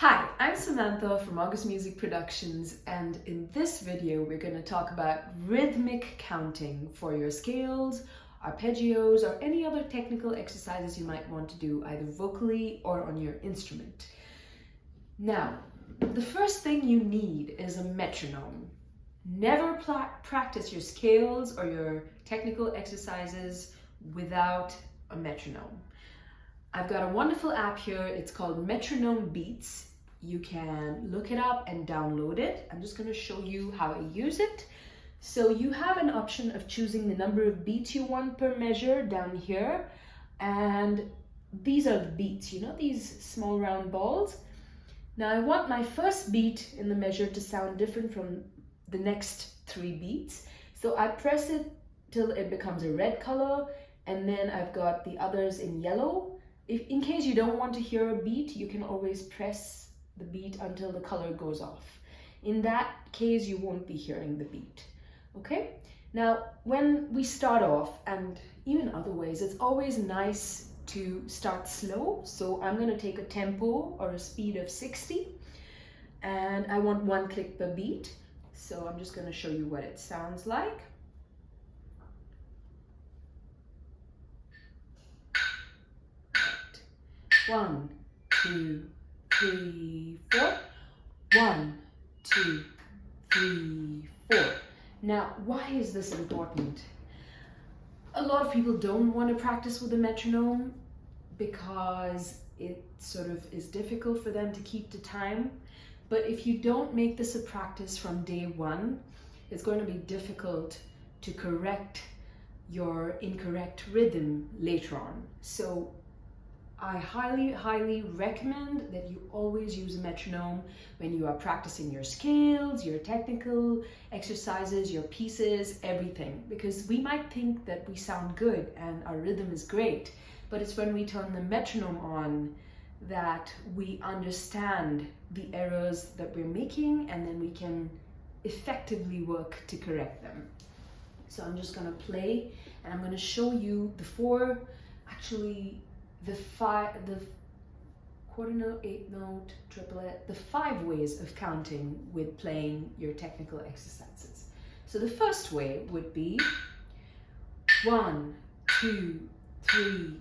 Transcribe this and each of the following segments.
Hi, I'm Samantha from August Music Productions, and in this video we're going to talk about rhythmic counting for your scales, arpeggios, or any other technical exercises you might want to do either vocally or on your instrument. Now, the first thing you need is a metronome. Never practice your scales or your technical exercises without a metronome. I've got a wonderful app here. It's called Metronome Beats. You can look it up and download it. I'm just going to show you how I use it. So you have an option of choosing the number of beats you want per measure down here. And these are the beats, you know, these small round balls. Now I want my first beat in the measure to sound different from the next 3 beats. So I press it till it becomes a red color, and then I've got the others in yellow. In case you don't want to hear a beat, you can always press the beat until the color goes off. In that case, you won't be hearing the beat. Okay? Now, when we start off, and even other ways, it's always nice to start slow. So I'm going to take a tempo or a speed of 60, and I want 1 click per beat. So I'm just going to show you what it sounds like. One, 2, 3, 4. 1, 2, 3, 4. Now, why is this important? A lot of people don't want to practice with a metronome because it sort of is difficult for them to keep the time. But if you don't make this a practice from day one, it's going to be difficult to correct your incorrect rhythm later on. So I highly recommend that you always use a metronome when you are practicing your scales, your technical exercises, your pieces, everything. Because we might think that we sound good and our rhythm is great, but it's when we turn the metronome on that we understand the errors that we're making, and then we can effectively work to correct them. So I'm just going to play, and I'm going to show you the quarter note, 8th note, triplet, the 5 ways of counting with playing your technical exercises. So the first way would be 1, 2, 3,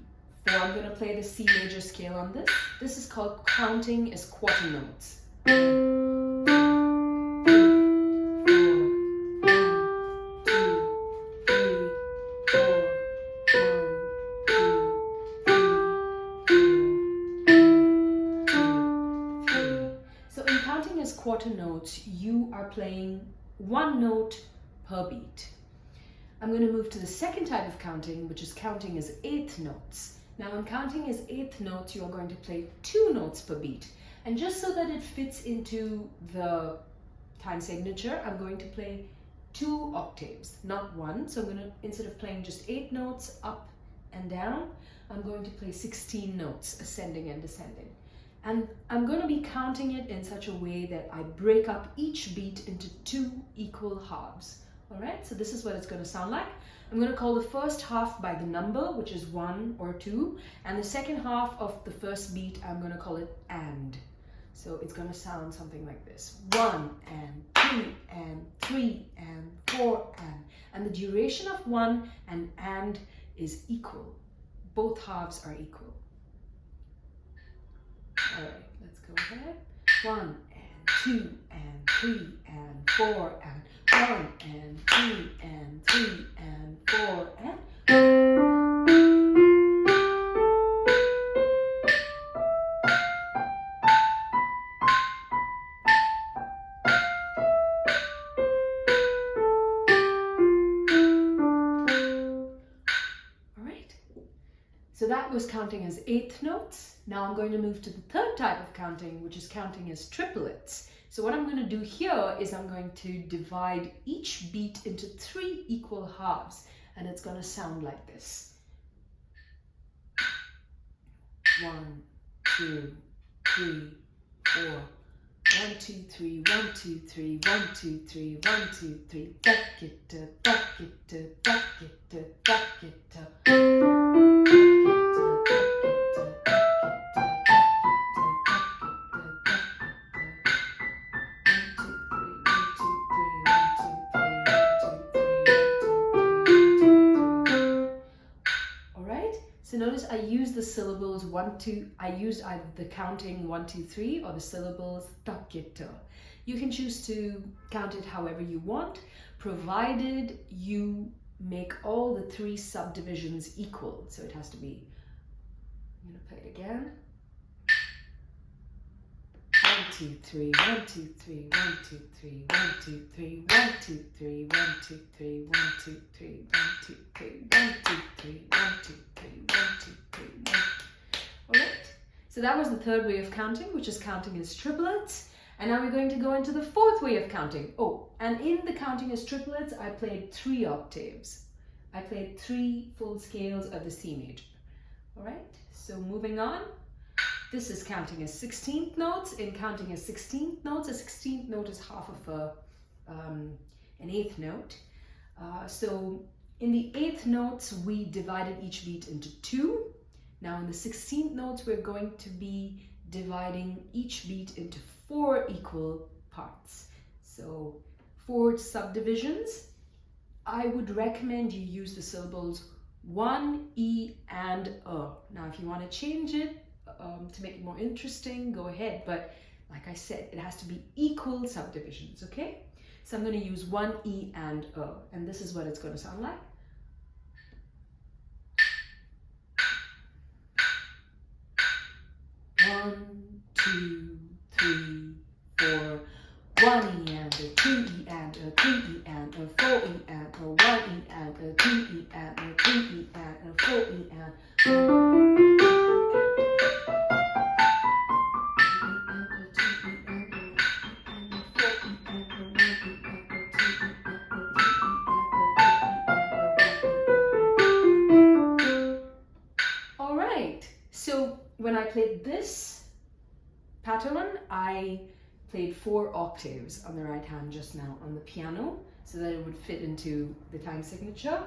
4. I'm going to play the C major scale on this. This is called counting as quarter notes. Quarter notes, you are playing 1 note per beat. I'm going to move to the second type of counting, which is counting as 8th notes. Now in counting as 8th notes, you are going to play 2 notes per beat. And just so that it fits into the time signature, I'm going to play 2 octaves, not 1. So I'm going to, instead of playing just 8 notes up and down, I'm going to play 16 notes, ascending and descending. And I'm going to be counting it in such a way that I break up each beat into 2 equal halves. All right, so this is what it's going to sound like. I'm going to call the first half by the number, which is 1 or 2. And the second half of the first beat, I'm going to call it and. So it's going to sound something like this. 1 and 2 and 3 and 4 and. And the duration of 1 and is equal. Both halves are equal. All right, let's go ahead. 1 and 2 and 3 and 4 and 1 and 2 and 3 and 4 and. All right. So that was counting as 8th notes. Now I'm going to move to the third type of counting, which is counting as triplets. So what I'm going to do here is I'm going to divide each beat into 3 equal halves, and it's going to sound like this. 1, 2, 3, 4. 1, 2, 3, 1, 2, 3, 1, 2, 3, 1, 2, 3. Back it up, back it up, back it up, back it up. notice I use the syllables I used either the counting 1, 2, 3 or the syllables takita. You can choose to count it however you want, provided you make all the 3 subdivisions equal. So it has to be, I'm going to play it again. 1, 2, 3, 1, 2, 3, 1, 2, 3, 1, 2, 3, 1, 2, 3, 1, 2, 3, 1, 2, 3, 1, 2, 3, 1, 2, 3, 1, 2, 3, 1, 2, 3, 1. All right. So that was the third way of counting, which is counting as triplets. And now we're going to go into the fourth way of counting. Oh, and in the counting as triplets, I played 3 octaves. I played 3 full scales of the C major. All right. So moving on. This is counting as 16th notes. In counting as 16th notes, a 16th note is half of an 8th note. So in the 8th notes, we divided each beat into 2. Now in the 16th notes, we're going to be dividing each beat into 4 equal parts. So 4 subdivisions. I would recommend you use the syllables 1, E, and Now if you want to change it, to make it more interesting, go ahead, but like I said, it has to be equal subdivisions, okay? So I'm going to use 1, E, and and this is what it's going to sound like. One, 2, 3, 4. 1 E and a 2 E and a 3 E and a 4 E and a 1 E and a 2 E and a 3 E and a 4 E and when I played this pattern, I played 4 octaves on the right hand just now on the piano so that it would fit into the time signature.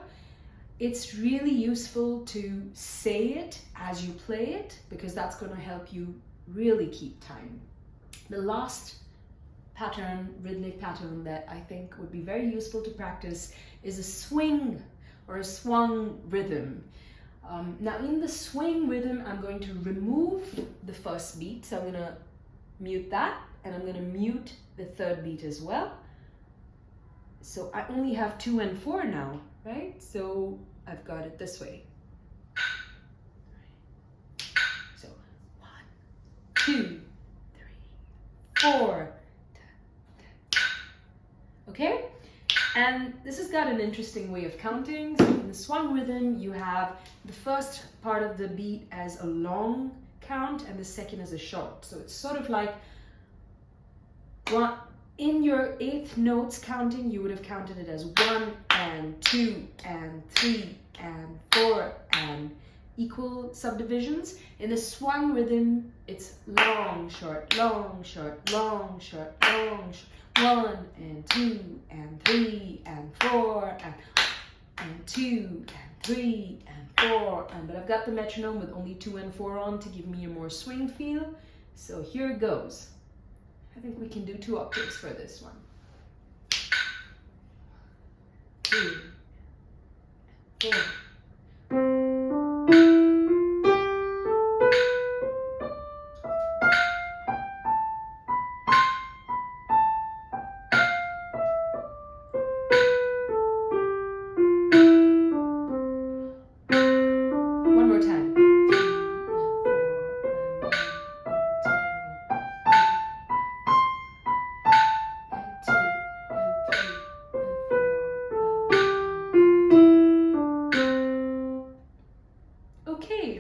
It's really useful to say it as you play it because that's going to help you really keep time. The last pattern, rhythmic pattern that I think would be very useful to practice is a swing or a swung rhythm. Now in the swing rhythm, I'm going to remove the first beat. So I'm going to mute that and I'm going to mute the third beat as well. So I only have 2 and 4 now, right? So I've got it this way. So 1, 2, 3, 4. Okay? And this has got an interesting way of counting. So in the swung rhythm, you have the first part of the beat as a long count and the second as a short. So it's sort of like in your 8th notes counting, you would have counted it as 1 and 2 and 3 and 4 and equal subdivisions. In the swung rhythm, it's long, short, long, short, long, short, long, short. 1 and 2 and 3 and 4 and 2 and 3 and 4 but I've got the metronome with only 2 and 4 on to give me a more swing feel. So here it goes. I think we can do 2 octaves for this one. 2, 4.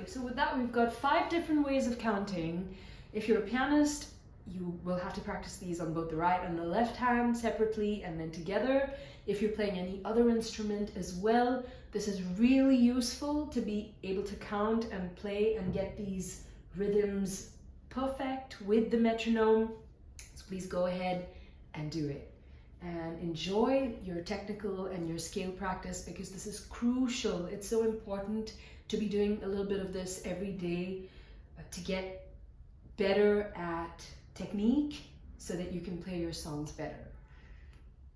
So with that, we've got 5 different ways of counting. If you're a pianist, you will have to practice these on both the right and the left hand separately and then together. If you're playing any other instrument as well, this is really useful to be able to count and play and get these rhythms perfect with the metronome. So please go ahead and do it. And enjoy your technical and your scale practice because this is crucial. It's so important to be doing a little bit of this every day to get better at technique so that you can play your songs better.